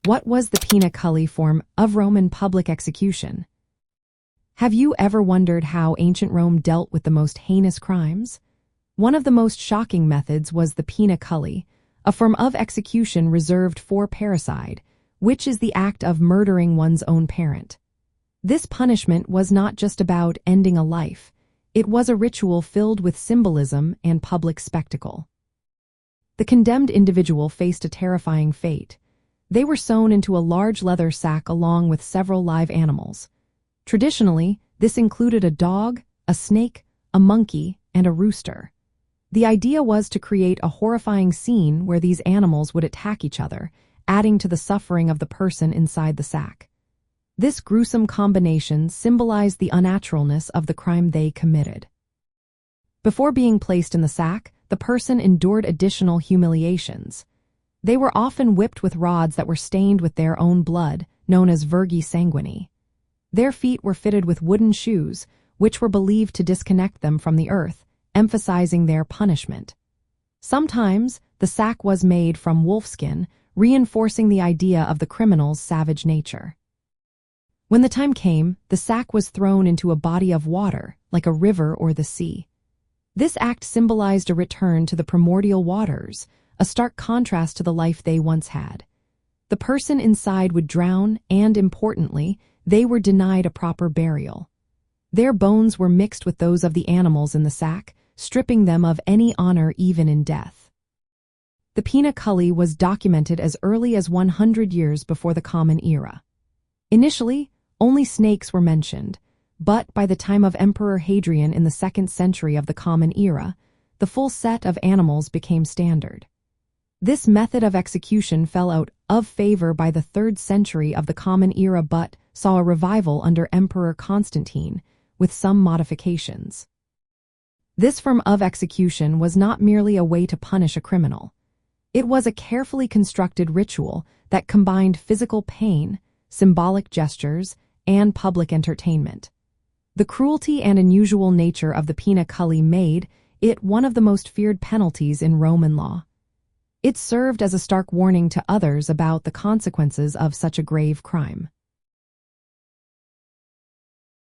What was the Poena Cullei form of Roman public execution? Have you ever wondered how ancient Rome dealt with the most heinous crimes? One of the most shocking methods was the Poena Cullei, a form of execution reserved for parricide, which is the act of murdering one's own parent. This punishment was not just about ending a life. It was a ritual filled with symbolism and public spectacle. The condemned individual faced a terrifying fate. They were sewn into a large leather sack along with several live animals. Traditionally, this included a dog, a snake, a monkey, and a rooster. The idea was to create a horrifying scene where these animals would attack each other, adding to the suffering of the person inside the sack. This gruesome combination symbolized the unnaturalness of the crime they committed. Before being placed in the sack, the person endured additional humiliations. They were often whipped with rods that were stained with their own blood, known as virgi sanguini. Their feet were fitted with wooden shoes, which were believed to disconnect them from the earth, emphasizing their punishment. Sometimes, the sack was made from wolfskin, reinforcing the idea of the criminal's savage nature. When the time came, the sack was thrown into a body of water, like a river or the sea. This act symbolized a return to the primordial waters, a stark contrast to the life they once had. The person inside would drown, and importantly, they were denied a proper burial. Their bones were mixed with those of the animals in the sack, stripping them of any honor even in death. The Poena Cullei was documented as early as 100 years before the Common Era. Initially, only snakes were mentioned, but by the time of Emperor Hadrian in the 2nd century of the Common Era, the full set of animals became standard. This method of execution fell out of favor by the 3rd century of the Common Era but saw a revival under Emperor Constantine, with some modifications. This form of execution was not merely a way to punish a criminal. It was a carefully constructed ritual that combined physical pain, symbolic gestures, and public entertainment. The cruelty and unusual nature of the Poena Cullei made it one of the most feared penalties in Roman law. It served as a stark warning to others about the consequences of such a grave crime.